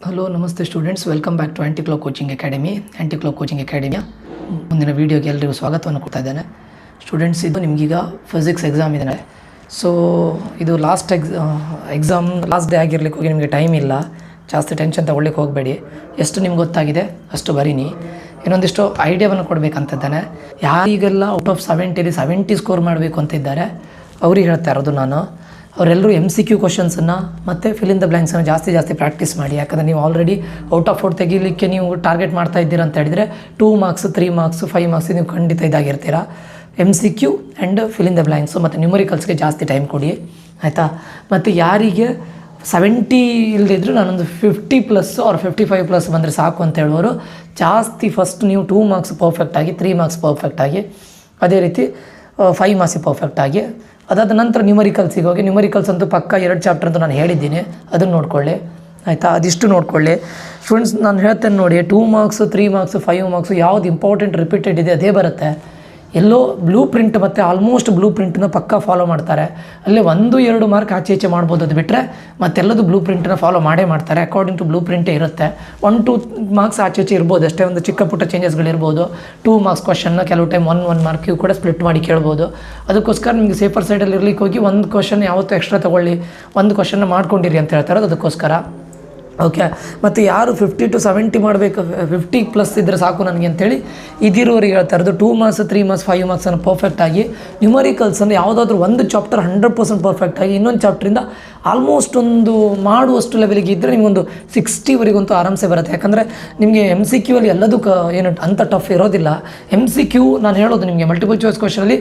Hello ನಮಸ್ತೆ students, welcome back to Anticlo coaching academy. Anticlo coaching ಅಕಾಡೆಮಿಯ ಮುಂದಿನ ವೀಡಿಯೋಗೆ ಎಲ್ಲರಿಗೂ ಸ್ವಾಗತವನ್ನು ಕೊಡ್ತಾ ಇದ್ದೇನೆ. ಸ್ಟೂಡೆಂಟ್ಸ್, ಇದು ನಿಮಗೀಗ ಫಿಸಿಕ್ಸ್ ಎಕ್ಸಾಮ್ ಇದೆ. ಸೊ ಇದು ಲಾಸ್ಟ್ ಡೇ ಆಗಿರ್ಲಿಕ್ಕೆ ಹೋಗಿ ನಿಮಗೆ ಟೈಮ್ ಇಲ್ಲ, ಜಾಸ್ತಿ ಟೆನ್ಷನ್ ತಗೊಳ್ಳಿಕ್ಕೆ ಹೋಗಬೇಡಿ. ಎಷ್ಟು ನಿಮ್ಗೆ ಗೊತ್ತಾಗಿದೆ ಅಷ್ಟು ಬರೀನಿ. ಇನ್ನೊಂದಿಷ್ಟು ಐಡಿಯಾವನ್ನು ಕೊಡಬೇಕಂತಿದ್ದಾನೆ. ಯಾರಿಗೆಲ್ಲ ಔಟ್ ಆಫ್ 70 ಸ್ಕೋರ್ ಮಾಡಬೇಕು ಅಂತಿದ್ದಾರೆ ಅವ್ರಿಗೆ ಹೇಳ್ತಾ ಇರೋದು ನಾನು. ಅವರೆಲ್ಲರೂ MCQ ಕ್ವಶನ್ಸನ್ನು ಮತ್ತು ಫಿಲ್ ಇನ್ ದ ಬ್ಲ್ಯಾಂಕ್ಸನ್ನು ಜಾಸ್ತಿ ಪ್ರಾಕ್ಟೀಸ್ ಮಾಡಿ. ಯಾಕಂದರೆ ನೀವು ಆಲ್ರೆಡಿ ಔಟ್ ಆಫ್ 4 ತೆಗಿಲಿಕ್ಕೆ ನೀವು ಟಾರ್ಗೆಟ್ ಮಾಡ್ತಾ ಇದ್ದೀರಾ ಅಂತ ಹೇಳಿದರೆ 2 ಮಾರ್ಕ್ಸ್ 3 ಮಾರ್ಕ್ಸ್ 5 ಮಾರ್ಕ್ಸ್ ನೀವು ಖಂಡಿತ ಇದಾಗಿರ್ತೀರ. MCQ and fill in the blanks ಮತ್ತು ನ್ಯೂಮರಿಕಲ್ಸ್ಗೆ ಜಾಸ್ತಿ ಟೈಮ್ ಕೊಡಿ, ಆಯಿತಾ. ಮತ್ತು ಯಾರಿಗೆ 70 ಇಲ್ಲದಿದ್ದರೂ ನಾನೊಂದು 50+ ಆರ್ 55+ ಬಂದರೆ ಸಾಕು ಅಂತ ಹೇಳೋರು ಜಾಸ್ತಿ ಫಸ್ಟ್ ನೀವು 2 ಮಾರ್ಕ್ಸ್ ಪರ್ಫೆಕ್ಟಾಗಿ, 3 ಮಾರ್ಕ್ಸ್ ಪರ್ಫೆಕ್ಟಾಗಿ, ಅದೇ ರೀತಿ 5 ಮಾರ್ಕ್ಸ್ ಪರ್ಫೆಕ್ಟಾಗಿ, ಅದಾದ ನಂತರ ನ್ಯೂಮರಿಕಲ್ಸಿಗೆ ಹೋಗಿ. ನ್ಯೂಮರಿಕಲ್ಸ್ ಅಂತೂ ಪಕ್ಕ 2 ಚಾಪ್ಟರ್ ಅಂತ ನಾನು ಹೇಳಿದ್ದೀನಿ, ಅದನ್ನು ನೋಡ್ಕೊಳ್ಳಿ, ಆಯಿತಾ. ಅದಿಷ್ಟು ನೋಡ್ಕೊಳ್ಳಿ ಸ್ಟೂಡೆಂಟ್ಸ್. ನಾನು ಹೇಳ್ತೇನೆ ನೋಡಿ, 2 ಮಾರ್ಕ್ಸ್ 3 ಮಾರ್ಕ್ಸ್ 5 ಮಾರ್ಕ್ಸ್ ಯಾವುದು ಇಂಪಾರ್ಟೆಂಟ್ ರಿಪೀಟೆಡ್ ಇದೆ ಅದೇ ಬರುತ್ತೆ. ಎಲ್ಲೋ ಬ್ಲೂ ಪ್ರಿಂಟ್ ಮತ್ತು ಆಲ್ಮೋಸ್ಟ್ ಬ್ಲೂ ಪ್ರಿಂಟನ್ನ ಪಕ್ಕ ಫಾಲೋ ಮಾಡ್ತಾರೆ. ಅಲ್ಲೇ 1-2 ಮಾರ್ಕ್ ಆಚೆ ಈಚೆ ಮಾಡ್ಬೋದು, ಅದು ಬಿಟ್ಟರೆ ಮತ್ತೆಲ್ಲದು ಬ್ಲೂ ಪ್ರಿಂಟನ್ನ ಫಾಲೋ ಮಾಡೇ ಮಾಡ್ತಾರೆ. ಅಕಾರ್ಡಿಂಗ್ ಟು ಬ್ಲೂ ಪ್ರಿಂಟೇ ಇರುತ್ತೆ. 1-2 ಮಾರ್ಕ್ಸ್ ಆಚೆ ಈಚೆ ಇರ್ಬೋದು ಅಷ್ಟೇ, ಒಂದು ಚಿಕ್ಕ ಪುಟ್ಟ ಚೇಂಜಸ್ಗಳಿರ್ಬೋದು. 2 ಮಾರ್ಕ್ಸ್ ಕ್ವಶನ್ನ ಕೆಲವು ಟೈಮ್ 1 ಮಾರ್ಕ್ ಇವು ಕೂಡ ಸ್ಪ್ಲಿಟ್ ಮಾಡಿ ಕೇಳ್ಬೋದು. ಅದಕ್ಕೋಸ್ಕರ ನಿಮಗೆ ಸೇಫರ್ ಸೈಡಲ್ಲಿ ಇರ್ಲಿಕ್ಕೆ ಹೋಗಿ ಒಂದು ಕ್ವಶನ್ ಯಾವತ್ತೂ ಎಕ್ಸ್ಟ್ರಾ ತೊಗೊಳ್ಳಿ, ಒಂದು ಕ್ವಶನ್ನ ಮಾಡ್ಕೊಂಡಿರಿ ಅಂತ ಹೇಳ್ತಾರೆ. ಅದಕ್ಕೋಸ್ಕರ ಓಕೆ. ಮತ್ತು ಯಾರು 50 to 70 ಮಾಡಬೇಕು, 50+ ಇದ್ದರೆ ಸಾಕು ನನಗೆ ಅಂತೇಳಿ ಇದಿರೋರಿಗೆ ಹೇಳ್ತಾ ಇರೋದು 2 ಮಾರ್ಕ್ಸ್ 3 ಮಾರ್ಕ್ಸ್ 5 ಮಾರ್ಕ್ಸನ್ನು ಪರ್ಫೆಕ್ಟಾಗಿ, ನ್ಯೂಮರಿಕಲ್ಸನ್ನು ಯಾವುದಾದ್ರೂ ಒಂದು ಚಾಪ್ಟರ್ 100% ಪರ್ಫೆಕ್ಟಾಗಿ, ಇನ್ನೊಂದು ಚಾಪ್ಟ್ರಿಂದ ಆಲ್ಮೋಸ್ಟ್ ಒಂದು ಮಾಡುವಷ್ಟು ಲೆವೆಲಿಗೆ ಇದ್ದರೆ ನಿಮಗೊಂದು 60ವರೆಗಂತೂ ಆರಾಮ್ಸೆ ಬರುತ್ತೆ. ಯಾಕಂದರೆ ನಿಮಗೆ MCQ ಅಲ್ಲಿ ಎಲ್ಲದೂ ಏನು ಅಂಥ ಟಫ್ ಇರೋದಿಲ್ಲ. MCQ ನಾನು ಹೇಳೋದು ನಿಮಗೆ ಮಲ್ಟಿಪಲ್ ಚಾಯ್ಸ್ ಕ್ವಶನಲ್ಲಿ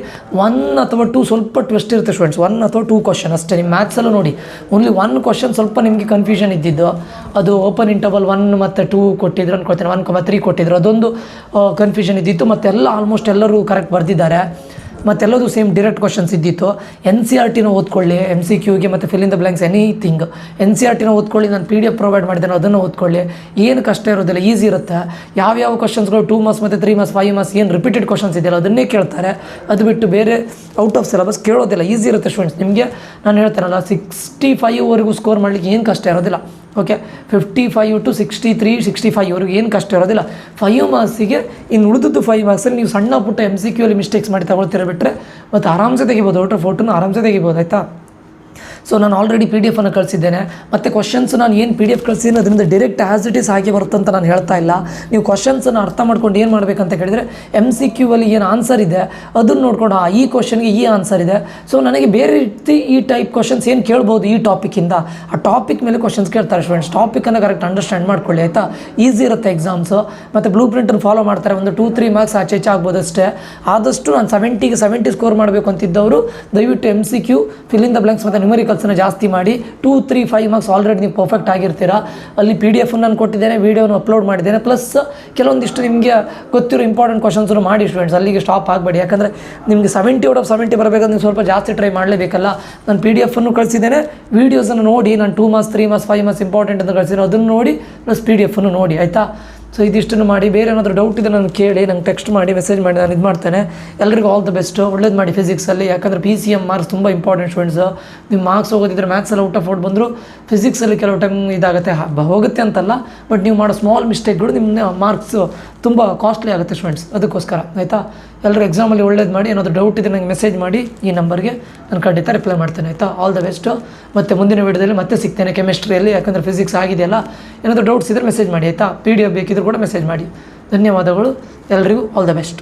1 ಅಥವಾ 2 ಸ್ವಲ್ಪ ಟ್ವಿಸ್ಟ್ ಇರುತ್ತೆ ಸ್ಟೂಡೆಂಟ್ಸ್. 1 ಅಥವಾ 2 ಕ್ವಶನ್ ಅಷ್ಟೇ. ನಿಮ್ಮ ಮ್ಯಾಥ್ಸಲ್ಲೂ ನೋಡಿ ಓನ್ಲಿ 1 ಕ್ವಶನ್ ಸ್ವಲ್ಪ ನಿಮಗೆ ಕನ್ಫ್ಯೂಷನ್ ಇದ್ದಿದ್ದು, ಅದು ಓಪನ್ ಇಂಟರ್ವಲ್ 1 ಮತ್ತು 2 ಕೊಟ್ಟಿದ್ರು ಅನ್ಕೊಳ್ತೇನೆ, 1,3 ಕೊಟ್ಟಿದ್ರು, ಅದೊಂದು ಕನ್ಫ್ಯೂಷನ್ ಇದ್ದಿತ್ತು. ಮತ್ತೆಲ್ಲ ಆಲ್ಮೋಸ್ಟ್ ಎಲ್ಲರೂ ಕರೆಕ್ಟ್ ಬರೆದಿದ್ದಾರೆ, ಮತ್ತೆಲ್ಲದು ಸೇಮ್ ಡೈರೆಕ್ಟ್ ಕ್ವಶನ್ಸ್ ಇದ್ದಿತ್ತು. NCERTನ ಓದ್ಕೊಳ್ಳಿ, MCQಗೆ ಮತ್ತು fill in the blanks anything. NCERTನ ಓದ್ಕೊಳ್ಳಿ, ನಾನು PDF ಪ್ರೊವೈಡ್ ಮಾಡಿದ್ದೇನೆ, ಅದನ್ನು ಓದ್ಕೊಳ್ಳಿ. ಏನು ಕಷ್ಟ ಇರೋದಿಲ್ಲ, ಈಸಿ ಇರುತ್ತೆ. ಯಾವ್ಯಾವ ಕ್ವಶನ್ಸ್ಗಳು 2 ಮಾರ್ಕ್ಸ್ ಮತ್ತು 3 ಮಾರ್ಕ್ಸ್ 5 ಮಾರ್ಕ್ಸ್ ಏನು ರಿಪೀಟೆಡ್ ಕ್ವಶನ್ಸ್ ಇದೆಯಲ್ಲ ಅದನ್ನೇ ಕೇಳ್ತಾರೆ. ಅದು ಬಿಟ್ಟು ಬೇರೆ ಔಟ್ ಆಫ್ ಸಿಲೆಬಸ್ ಕೇಳೋದಿಲ್ಲ, ಈಸಿ ಇರುತ್ತೆ ಸ್ಟೂಡೆಂಟ್ಸ್. ನಿಮಗೆ ನಾನು ಹೇಳ್ತೇನಲ್ಲ 65ವರೆಗೂ ಸ್ಕೋರ್ ಮಾಡಲಿಕ್ಕೆ ಏನು ಕಷ್ಟ ಇರೋದಿಲ್ಲ. ಓಕೆ, 55 to 63 65ವರೆಗೂ ಏನು ಕಷ್ಟ ಇರೋದಿಲ್ಲ. 5 ಮಾರ್ಕ್ಸಿಗೆ ಇನ್ನು ಉಳಿದದ್ದು 5 ಮಾರ್ಕ್ಸಲ್ಲಿ ನೀವು ಸಣ್ಣ ಪುಟ್ಟ MCQ ಅಲ್ಲಿ ಮಿಸ್ಟೇಕ್ಸ್ ಮಾಡಿ ತಗೊಳ್ತೀರ ಬಿಟ್ಟರೆ ಮತ್ತು ಆರಾಮ್ಸೆ ತೆಗಿಬೋದು, ಔಟ್ ಆಫ್ 4 ಆರಾಮ್ಸೆ ತೆಗಿಬೋದು, ಆಯಿತಾ. ಸೊ ನಾನು ಆಲ್ರೆಡಿ PDF ಕಳಿಸಿದ್ದೇನೆ. ಮತ್ತು ಕ್ವಶನ್ಸ್ ನಾನು ಏನು PDF ಕಳಿಸಿದ್ದೀನಿ ಅದರಿಂದ ಡೈರೆಕ್ಟ್ ಆ್ಯಸ್ ಇಟ್ ಈಸ್ ಹಾಗೆ ಬರುತ್ತಂತ ನಾನು ಹೇಳ್ತಾ ಇಲ್ಲ. ನೀವು ಕ್ವಶನ್ಸನ್ನು ಅರ್ಥ ಮಾಡ್ಕೊಂಡು ಏನು ಮಾಡಬೇಕಂತ ಹೇಳಿದರೆ MCQ ಅಲ್ಲಿ ಏನು ಆನ್ಸರ್ ಇದೆ ಅದನ್ನು ನೋಡ್ಕೊಂಡು ಈ ಕ್ವಶನ್ಗೆ ಈ ಆನ್ಸರ್ ಇದೆ, ಸೊ ನನಗೆ ಬೇರೆ ರೀತಿ ಈ ಟೈಪ್ ಕ್ವಶನ್ಸ್ ಏನು ಕೇಳ್ಬೋದು ಈ ಟಾಪಿಕ್ಕಿಂದ, ಆ ಟಾಪಿಕ್ ಮೇಲೆ ಕ್ವಶನ್ಸ್ ಕೇಳ್ತಾರೆ ಸ್ಟೂಡೆಂಟ್ಸ್. ಟಾಪಿಕನ್ನು ಕರೆಕ್ಟ್ ಅಂಡರ್ಸ್ಟ್ಯಾಂಡ್ ಮಾಡ್ಕೊಳ್ಳಿ, ಆಯಿತಾ. ಈಸಿ ಇರುತ್ತೆ ಎಕ್ಸಾಮ್ಸು. ಮತ್ತು ಬ್ಲೂ ಪ್ರಿಂಟನ್ನು ಫಾಲೋ ಮಾಡ್ತಾರೆ. ಒಂದು 2-3 ಮಾರ್ಕ್ಸ್ ಆಚೆ ಈಚೆ ಆಗ್ಬೋದು ಅಷ್ಟೇ. ಆದಷ್ಟು ನಾನು 70ಗೆ 70 ಸ್ಕೋರ್ ಮಾಡಬೇಕು ಅಂತಿದ್ದವರು ದಯವಿಟ್ಟು MCQ fill in the blanks ಮತ್ತು ನ್ಯೂಮರಿಕಲ್ಸನ್ನು ಜಾಸ್ತಿ ಮಾಡಿ. 2, 3, 5 ಮಾರ್ಕ್ಸ್ ಆಲ್ರೆಡಿ ನೀವು ಪರ್ಫೆಕ್ಟ್ ಆಗಿರ್ತೀರಾ. ಅಲ್ಲಿ PDF ನಾನು ಕೊಟ್ಟಿದ್ದೇನೆ, ವೀಡಿಯೋನ ಅಪ್ಲೋಡ್ ಮಾಡಿದ್ದೇನೆ. ಪ್ಲಸ್ ಕೆಲವೊಂದಿಷ್ಟು ನಿಮಗೆ ಗೊತ್ತಿರೋ ಇಂಪಾರ್ಟೆಂಟ್ ಕ್ವಶನ್ಸನ್ನು ಮಾಡಿ ಸ್ಟೂಡೆಂಟ್ಸ್. ಅಲ್ಲಿಗೆ ಸ್ಟಾಪ್ ಆಗಬೇಡಿ. ಯಾಕಂದರೆ ನಿಮಗೆ 70 ಔಟ್ ಆಫ್ 70 ಬರಬೇಕಾದ್ರೆ ನೀವು ಸ್ವಲ್ಪ ಜಾಸ್ತಿ ಟ್ರೈ ಮಾಡಲೇಬೇಕಲ್ಲ. ನಾನು PDF ಕಳಿಸಿದ್ದೇನೆ, ವೀಡಿಯೋಸನ್ನು ನೋಡಿ. ನಾನು 2 ಮಾರ್ಕ್ಸ್ 3 ಮಾರ್ಕ್ಸ್ 5 ಮಾರ್ಕ್ಸ್ ಇಂಪಾರ್ಟೆಂಟ್ ಅಂತ ಕಳಿಸಿದ್ದೀನಿ, ಅದನ್ನು ನೋಡಿ. ಪ್ಲಸ್ PDF ನೋಡಿ, ಆಯಿತಾ. ಸೊ ಇದಿಷ್ಟನ್ನು ಮಾಡಿ. ಬೇರೆ ಏನಾದರೂ ಡೌಟ್ ಇದೆ ನಾನು ಕೇಳಿ, ನಂಗೆ ಟೆಕ್ಸ್ಟ್ ಮಾಡಿ, ಮೆಸೇಜ್ ಮಾಡಿ, ನಾನು ಇದು ಮಾಡ್ತೇನೆ. ಎಲ್ಲರಿಗೂ ಆಲ್ ದ ಬೆಸ್ಟ್, ಒಳ್ಳೇದು ಮಾಡಿ ಫಿಸಿಕ್ಸಲ್ಲಿ. ಯಾಕಂದರೆ PCM ಮಾರ್ಕ್ಸ್ ತುಂಬ ಇಂಪಾರ್ಟೆಂಟ್ ಸ್ಟೂಡೆಂಟ್ಸು. ನೀವು ಮಾರ್ಕ್ಸ್ ಹೋಗೋದಿದ್ರೆ ಮ್ಯಾಥ್ಸಲ್ಲಿ ಔಟ್ ಆಫ್ 4 ಬಂದರೂ ಫಿಸಿಕ್ಸಲ್ಲಿ ಕೆಲವು ಟೈಮ್ ಇದಾಗುತ್ತೆ, ಹೋಗುತ್ತೆ ಅಂತಲ್ಲ, ಬಟ್ ನೀವು ಮಾಡೋ ಸ್ಮಾಲ್ ಮಿಸ್ಟೇಕ್ಗಳು ನಿಮ್ಮ ಮಾರ್ಕ್ಸು ತುಂಬ ಕಾಸ್ಟ್ಲಿ ಆಗುತ್ತೆ ಸ್ಟೂಡೆಂಟ್ಸ್. ಅದಕ್ಕೋಸ್ಕರ, ಆಯಿತಾ. ಎಲ್ಲರೂ ಎಕ್ಸಾಮಲ್ಲಿ ಒಳ್ಳೇದು ಮಾಡಿ. ಏನಾದರೂ ಡೌಟ್ ಇದೆ ನನಗೆ ಮೆಸೇಜ್ ಮಾಡಿ, ಈ ನಂಬರ್ಗೆ ನಾನು ಖಂಡಿತ ರಿಪ್ಲೈ ಮಾಡ್ತೇನೆ, ಆಯಿತಾ. All the best. ಮತ್ತು ಮುಂದಿನ ವಿಡಿಯೋದಲ್ಲಿ ಮತ್ತೆ ಸಿಗ್ತೇನೆ ಕೆಮಿಸ್ಟ್ರಿಯಲ್ಲಿ. ಯಾಕಂದರೆ ಫಿಸಿಕ್ಸ್ ಆಗಿದೆಯಲ್ಲ, ಏನಾದರೂ ಡೌಟ್ಸ್ ಇದ್ದರೆ ಮೆಸೇಜ್ ಮಾಡಿ, ಆಯಿತಾ. PDF ಬೇಕಿದ್ದರೂ ಕೂಡ ಮೆಸೇಜ್ ಮಾಡಿ. ಧನ್ಯವಾದಗಳು ಎಲ್ಲರಿಗೂ. All the best.